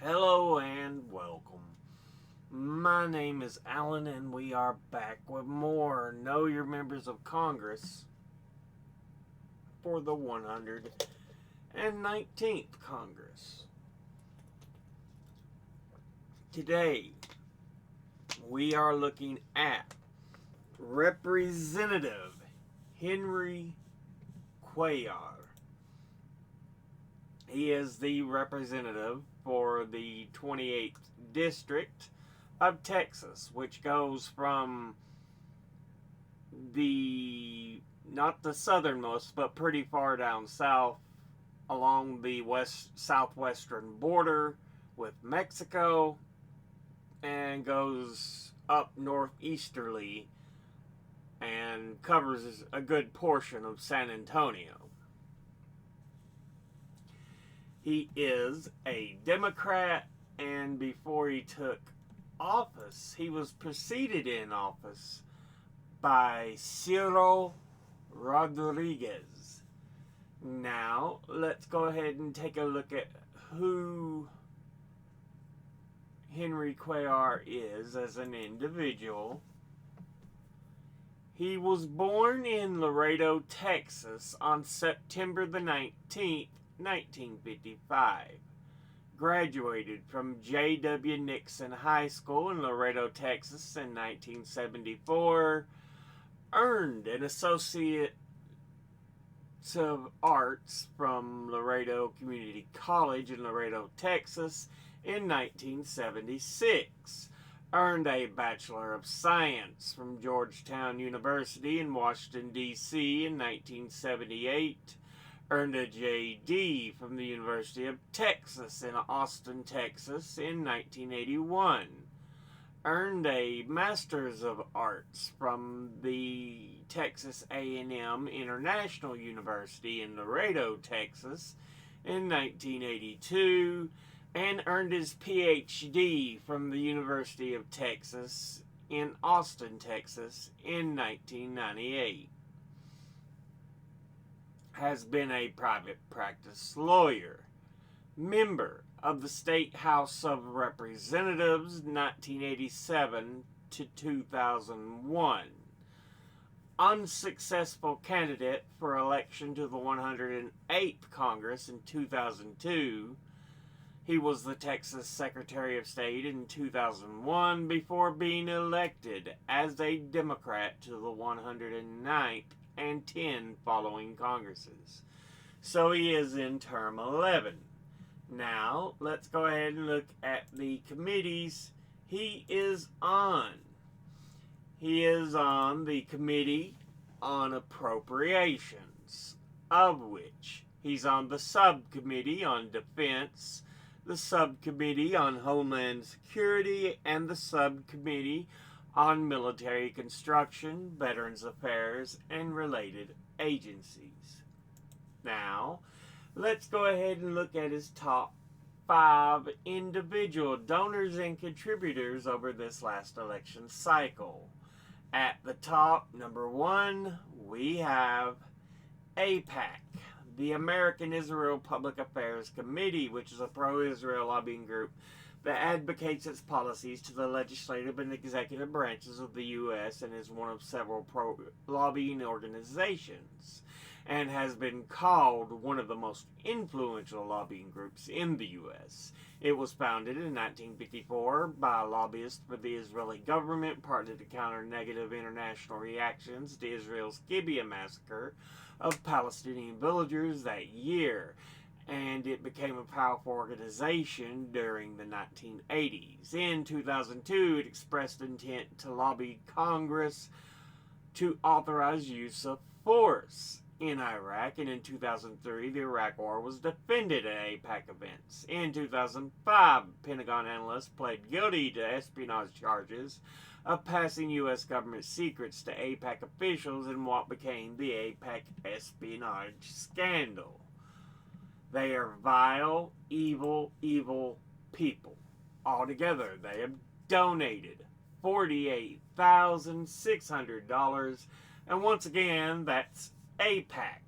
Hello and welcome. My name is Alan, and we are back with more Know Your Members of Congress for the 119th Congress. Today, we are looking at Representative Henry Cuellar. He is the representative for the 28th District of Texas, which goes from the not the southernmost, but pretty far down south along the west southwestern border with Mexico and goes up northeasterly and covers a good portion of San Antonio. He is a Democrat, and before he took office, he was preceded in office by Ciro Rodriguez. Now, let's go ahead and take a look at who Henry Cuellar is as an individual. He was born in Laredo, Texas on September the 19th, 1955. Graduated from J.W. Nixon High School in Laredo, Texas in 1974. Earned an Associate of Arts from Laredo Community College in Laredo, Texas in 1976. Earned a Bachelor of Science from Georgetown University in Washington, D.C. in 1978. Earned a JD from the University of Texas in Austin, Texas in 1981. Earned a Master's of Arts from the Texas A&M International University in Laredo, Texas in 1982, and earned his PhD from the University of Texas in Austin, Texas in 1998. Has been a private practice lawyer, member of the State House of Representatives 1987 to 2001, unsuccessful candidate for election to the 108th Congress in 2002. He was the Texas Secretary of State in 2001 before being elected as a Democrat to the 109th and 10 following Congresses. So he is in term 11. Now, let's go ahead and look at the committees he is on. He is on the Committee on Appropriations, of which he's on the Subcommittee on Defense, the Subcommittee on Homeland Security, and the Subcommittee on Military Construction, Veterans Affairs, and related agencies. Now, let's go ahead and look at his top 5 individual donors and contributors over this last election cycle. At the top, number 1, we have AIPAC, the American Israel Public Affairs Committee, which is a pro-Israel lobbying group that advocates its policies to the legislative and executive branches of the U.S. and is one of several pro-lobbying organizations, and has been called one of the most influential lobbying groups in the U.S. It was founded in 1954 by lobbyists for the Israeli government, partly to counter negative international reactions to Israel's Gibeah massacre of Palestinian villagers that year, and it became a powerful organization during the 1980s. In 2002, it expressed intent to lobby Congress to authorize use of force in Iraq, and in 2003, the Iraq War was defended at AIPAC events. In 2005, Pentagon analysts pled guilty to espionage charges of passing U.S. government secrets to AIPAC officials in what became the AIPAC espionage scandal. They are vile, evil, evil people. Altogether, they have donated $48,600. And once again, that's AIPAC.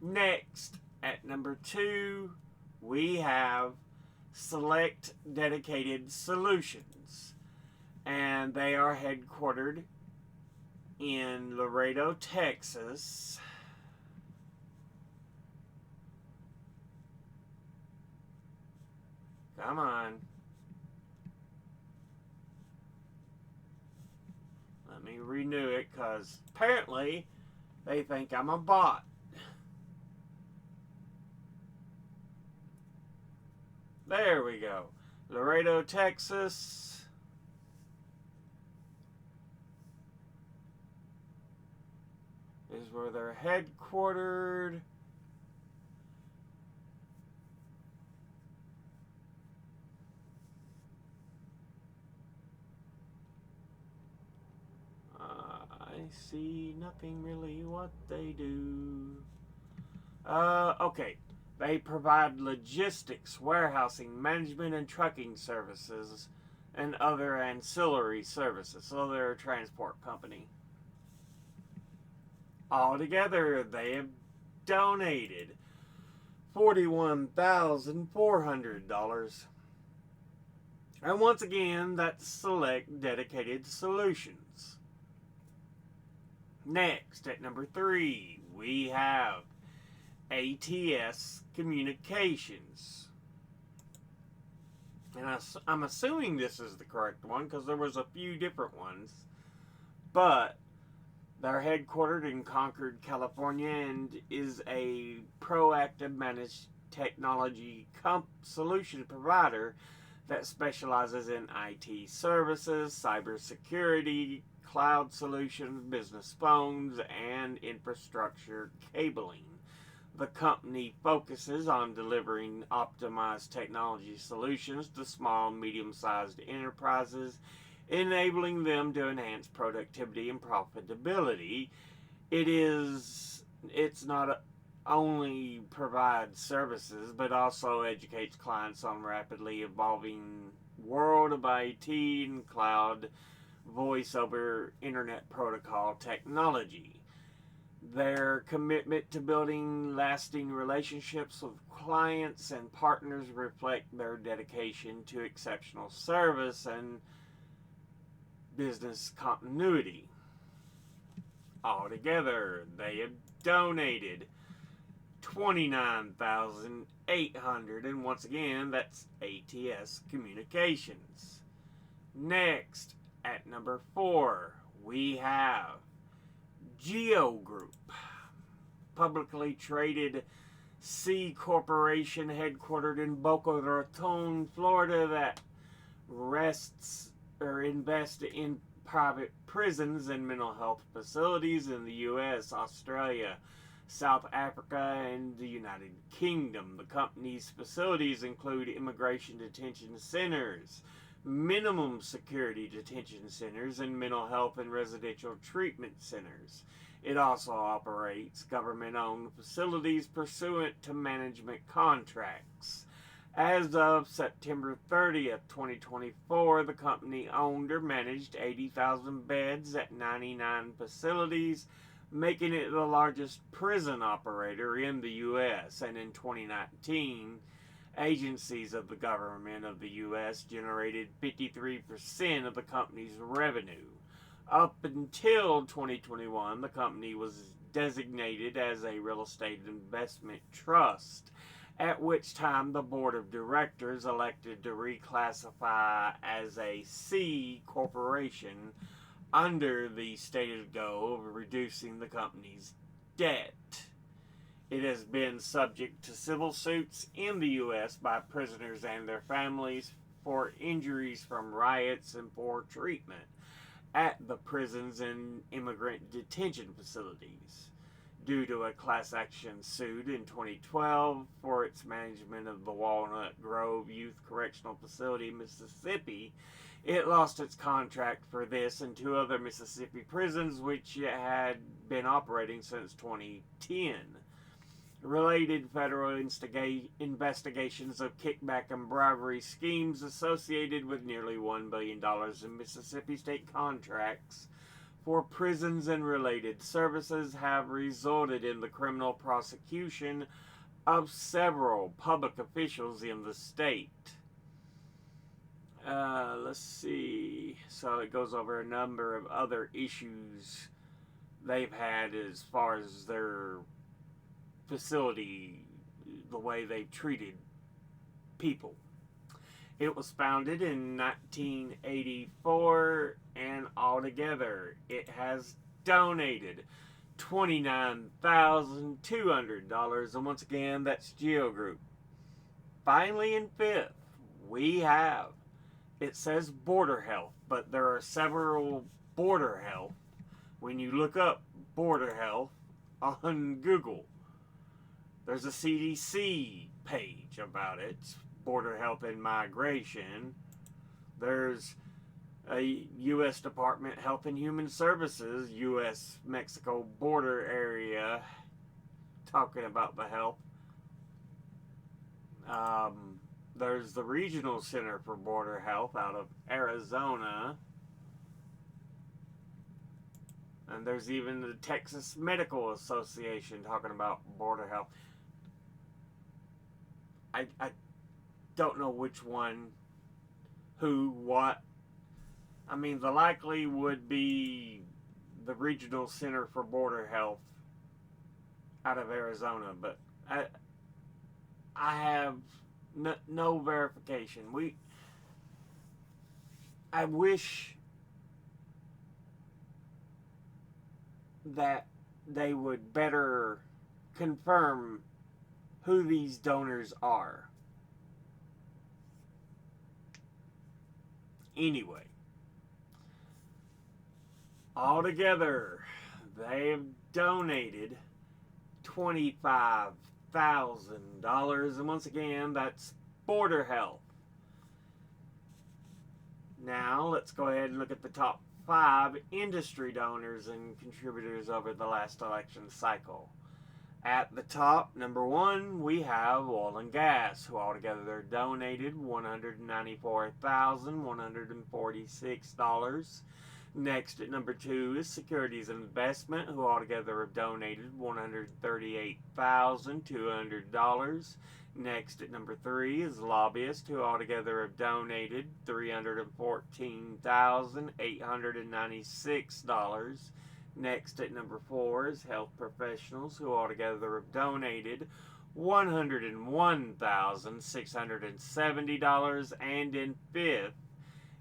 Next, at number 2, we have Select Dedicated Solutions, and they are headquartered in Laredo, Texas. Come on. Let me renew it because apparently they think I'm a bot. There we go. Laredo, Texas. Is where they're headquartered. I see nothing really what they do. Okay. They provide logistics, warehousing, management, and trucking services, and other ancillary services. So they're a transport company. Altogether, they have donated $41,400. And once again, that's Select Dedicated Solutions. Next, at number 3, we have ATS Communications. And I'm assuming this is the correct one because there was a few different ones. But they're headquartered in Concord, California, and is a proactive managed technology solution provider that specializes in IT services, cybersecurity, cloud solutions, business phones, and infrastructure cabling. The company focuses on delivering optimized technology solutions to small and medium-sized enterprises, enabling them to enhance productivity and profitability. It's not only provides services, but also educates clients on rapidly evolving world of IT and cloud voice over internet protocol technology. Their commitment to building lasting relationships with clients and partners reflect their dedication to exceptional service and business continuity. Altogether, they have donated $29,800, and once again, that's ATS Communications. Next, at number 4, we have Geo Group, publicly traded C Corporation headquartered in Boca Raton, Florida, that invests in private prisons and mental health facilities in the U.S., Australia, South Africa, and the United Kingdom. The company's facilities include immigration detention centers, minimum security detention centers, and mental health and residential treatment centers. It also operates government-owned facilities pursuant to management contracts. As of September 30th, 2024, the company owned or managed 80,000 beds at 99 facilities, making it the largest prison operator in the U.S. And in 2019, agencies of the government of the U.S. generated 53% of the company's revenue. Up until 2021, the company was designated as a real estate investment trust, at which time the board of directors elected to reclassify as a C corporation under the stated goal of reducing the company's debt. It has been subject to civil suits in the U.S. by prisoners and their families for injuries from riots and poor treatment at the prisons and immigrant detention facilities. Due to a class action suit in 2012 for its management of the Walnut Grove Youth Correctional Facility in Mississippi, it lost its contract for this and 2 other Mississippi prisons, which it had been operating since 2010. Related federal investigations of kickback and bribery schemes associated with nearly $1 billion in Mississippi state contracts for prisons and related services have resulted in the criminal prosecution of several public officials in the state. Let's see. So it goes over a number of other issues they've had as far as their facility, the way they've treated people. It was founded in 1984, and altogether it has donated $29,200. And once again, that's Geo Group. Finally, in fifth, we have, it says Border Health, but there are several Border Health. When you look up Border Health on Google, there's a CDC page about it, Border Health and Migration. There's a U.S. Department of Health and Human Services, U.S.-Mexico border area, talking about the health. There's the Regional Center for Border Health out of Arizona. And there's even the Texas Medical Association talking about border health. I don't know which one, who, what. I mean, the likely would be the Regional Center for Border Health out of Arizona, but I have no verification. I wish that they would better confirm who these donors are. Anyway, altogether, they've donated $25,000, and once again, that's Border Health. Now, let's go ahead and look at the top 5 industry donors and contributors over the last election cycle. At the top, number 1, we have oil and gas, who altogether donated $194,146. Next at number 2 is Securities and Investment, who altogether have donated $138,200. Next at number 3 is Lobbyists, who altogether have donated $314,896. Next at number 4 is Health Professionals, who altogether have donated $101,670. And in 5th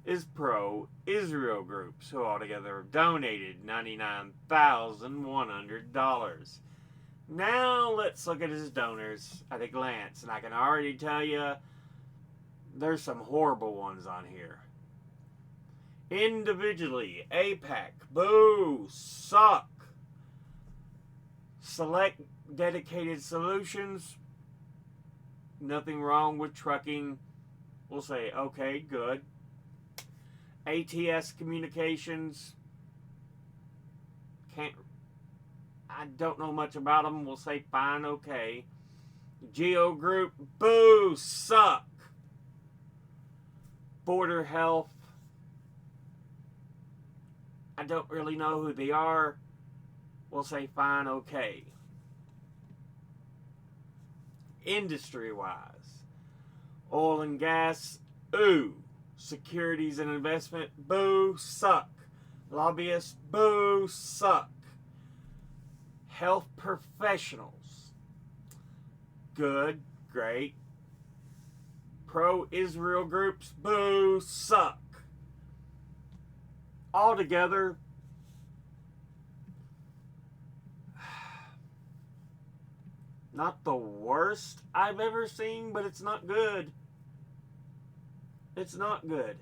is Pro-Israel Groups, who altogether have donated $99,100. Now let's look at his donors at a glance, and I can already tell you there's some horrible ones on here. Individually, APAC, boo, suck. Select Dedicated Solutions, nothing wrong with trucking. We'll say, okay, good. ATS Communications, I don't know much about them. We'll say fine, okay. Geo Group, boo, suck. Border Health, I don't really know who they are. We'll say fine, okay. Industry-wise, oil and gas, ooh. Securities and Investment, boo, suck. Lobbyists, boo, suck. Health Professionals, good, great. Pro-Israel Groups, boo, suck. Altogether, not the worst I've ever seen, but it's not good. It's not good.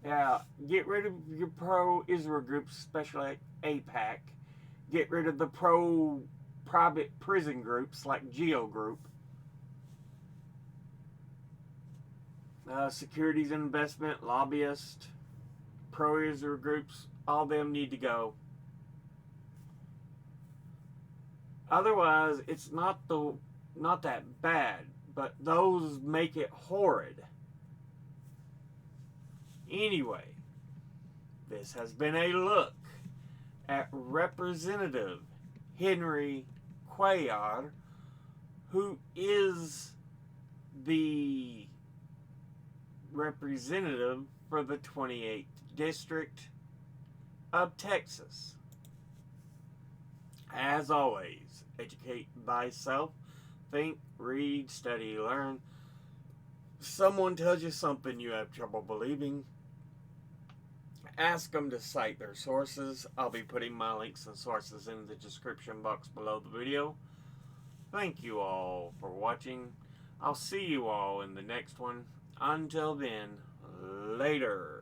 Yeah, get rid of your pro-Israel groups, especially APAC. Get rid of the pro-private prison groups like Geo Group. Securities and Investment, Lobbyist, pro-Israel groups, all of them need to go. Otherwise, it's not that bad, but those make it horrid. Anyway, this has been a look at Representative Henry Cuellar, who is the representative for the 28th District of Texas. As always, educate thyself, think, read, study, learn. Someone tells you something you have trouble believing, ask them to cite their sources. I'll be putting my links and sources in the description box below the video. Thank you all for watching. I'll see you all in the next one. Until then, later.